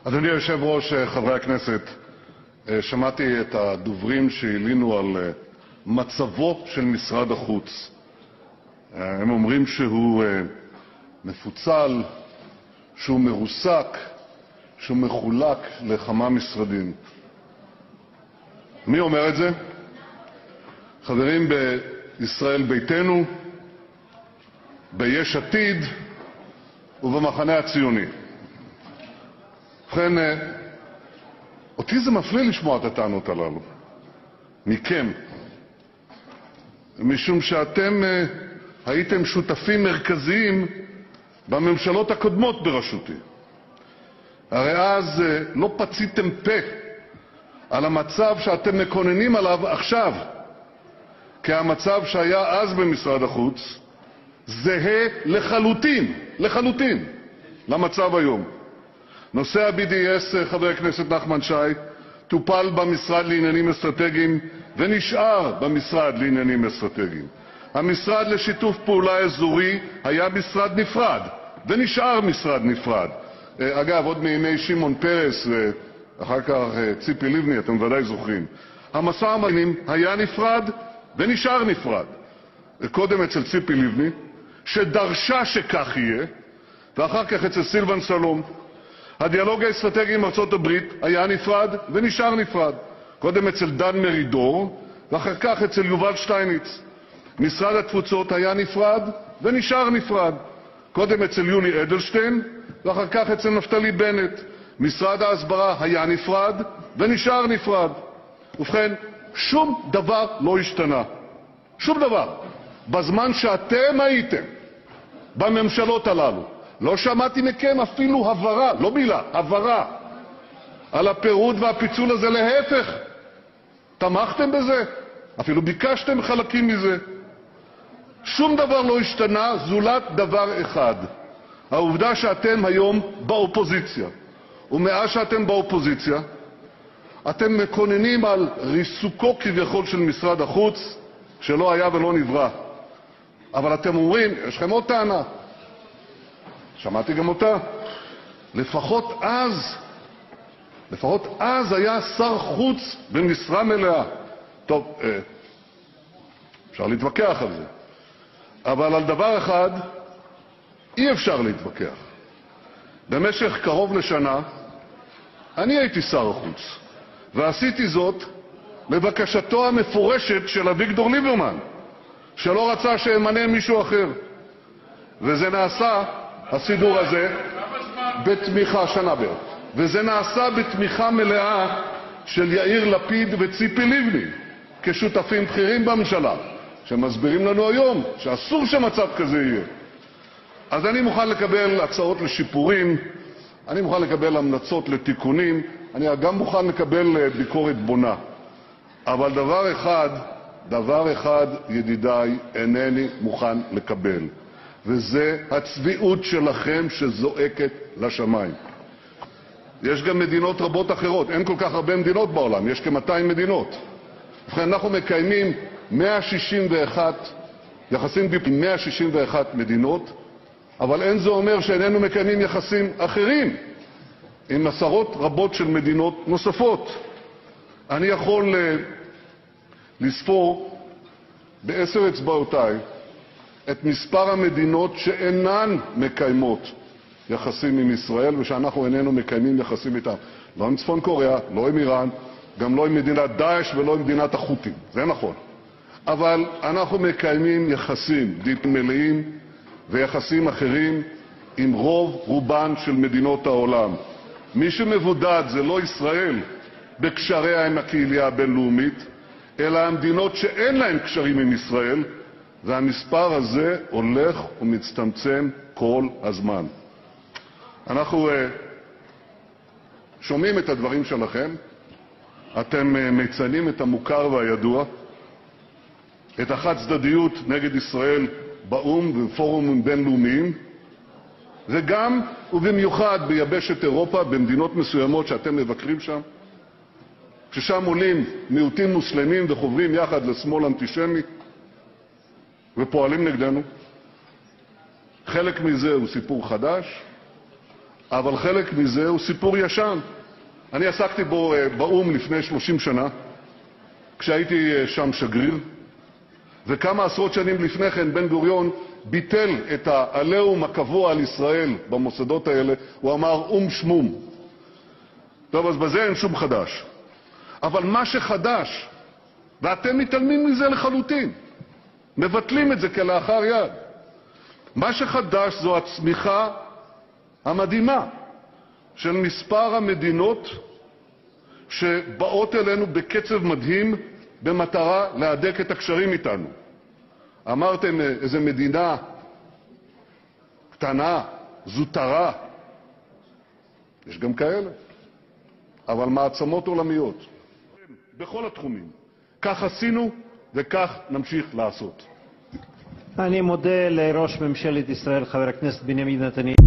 אדוני היושב-ראש, חברי הכנסת, שמעתי את הדוברים שהלינו על מצבו של משרד החוץ. הם אומרים שהוא מפוצל, שהוא מרוסק, שהוא מחולק לכמה משרדים. מי אומר את זה? חברים בישראל ביתנו, ביש עתיד ובמחנה הציוני. ובכן, אותי זה מפליא לשמוע את הטענות הללו מכם, משום שאתם הייתם שותפים מרכזיים בממשלות הקודמות בראשותי. הרי אז לא פציתם פה על המצב שאתם מקוננים עליו עכשיו, כי המצב שהיה אז במשרד החוץ זהה לחלוטין למצב היום. נושא ה-BDS, חבר הכנסת נחמן שי, טופל במשרד לעניינים אסטרטגיים ונשאר במשרד לעניינים אסטרטגיים. המשרד לשיתוף פעולה אזורי היה משרד נפרד ונשאר משרד נפרד. אגב, עוד מימי שמעון פרס ואחר כך ציפי לבני, אתם ודאי זוכרים. המשא ומתן היה נפרד ונשאר נפרד. קודם אצל ציפי לבני, שדרשה שכך יהיה, ואחר כך אצל סילבן שלום. הדיאלוג האסטרטגי עם ארצות הברית היה נפרד ונשאר נפרד. קודם אצל דן מרידור, ואחר כך אצל יובל שטייניץ. משרד התפוצות היה נפרד ונשאר נפרד. קודם אצל יולי אדלשטיין, ואחר כך אצל נפתלי בנט. משרד ההסברה היה נפרד ונשאר נפרד. ובכן, שום דבר לא השתנה. שום דבר. בזמן שאתם הייתם בממשלות הללו, לא שמעתי מכם אפילו הברה, לא מילה, הברה, על הפירוד והפיצול הזה. להפך, תמכתם בזה, אפילו ביקשתם חלקים מזה. שום דבר לא השתנה, זולת דבר אחד, העובדה שאתם היום באופוזיציה. ומאז שאתם באופוזיציה, אתם מקוננים על ריסוקו כביכול של משרד החוץ, שלא היה ולא נברא. אבל אתם אומרים, יש לכם עוד טענה, שמעתי גם אותה, לפחות אז היה שר חוץ במשרה מלאה. טוב, אפשר להתווכח על זה, אבל על דבר אחד אי אפשר להתווכח. במשך קרוב לשנה אני הייתי שר החוץ, ועשיתי זאת לבקשתו המפורשת של אביגדור ליברמן, שלא רצה שימנה מישהו אחר. וזה נעשה, הסידור הזה, בתמיכה שנה בערך. וזה נעשה בתמיכה מלאה של יאיר לפיד וציפי לבני, כשותפים בכירים בממשלה, שמסבירים לנו היום שאסור שמצב כזה יהיה. אז אני מוכן לקבל הצעות לשיפורים, אני מוכן לקבל המלצות לתיקונים, אני גם מוכן לקבל ביקורת בונה. אבל דבר אחד, ידידיי, אינני מוכן לקבל, וזה הצביעות שלכם שזועקת לשמיים. יש גם מדינות רבות אחרות, אין כל כך הרבה מדינות בעולם, יש כ-200 מדינות. ובכן, אנחנו מקיימים 161 יחסים עם 161 מדינות, אבל אין זה אומר שאיננו מקיימים יחסים אחרים עם עשרות רבות של מדינות נוספות. אני יכול לספור ב10 אצבעותיי את מספר המדינות שאינן מקיימות יחסים עם ישראל, ושאנחנו איננו מקיימים יחסים איתם. לא עם צפון קוריאה, לא עם איראן, גם לא עם מדינת דאעש ולא עם מדינת החות'ים, זה נכון. אבל אנחנו מקיימים יחסים מלאים ויחסים אחרים עם רובן של מדינות העולם. מי שמבודד זה לא ישראל בקשריה עם הקהילה הבינלאומית, אלא המדינות שאין להן קשרים עם ישראל, והמספר הזה הולך ומצטמצם כל הזמן. אנחנו שומעים את הדברים שלכם, אתם מציינים את המוכר והידוע, את החד-צדדיות נגד ישראל באו"ם ובפורומים בינלאומיים, וגם ובמיוחד ביבשת אירופה, במדינות מסוימות שאתם מבקרים שם, ששם עולים מיעוטים מוסלמים וחוברים יחד לשמאל אנטישמי ופועלים נגדנו. חלק מזה הוא סיפור חדש, אבל חלק מזה הוא סיפור ישן. אני עסקתי בו באו"ם לפני 30 שנה, כשהייתי שם שגריר, וכמה עשרות שנים לפני כן בן גוריון ביטל את העליהום הקבוע על ישראל במוסדות האלה. הוא אמר אום שמום. טוב, אז בזה אין שום חדש. אבל מה שחדש, ואתם מתעלמים מזה לחלוטין, מבטלים את זה כלאחר יד, מה שחדש זו הצמיחה המדהימה של מספר המדינות שבאות אלינו בקצב מדהים במטרה להדק את הקשרים איתנו. אמרתם איזו מדינה קטנה, זוטרה. יש גם כאלה, אבל מעצמות עולמיות בכל התחומים. כך עשינו וכך נמשיך לעשות. אני מודה לראש ממשלת ישראל חבר הכנסת בנימין נתניהו.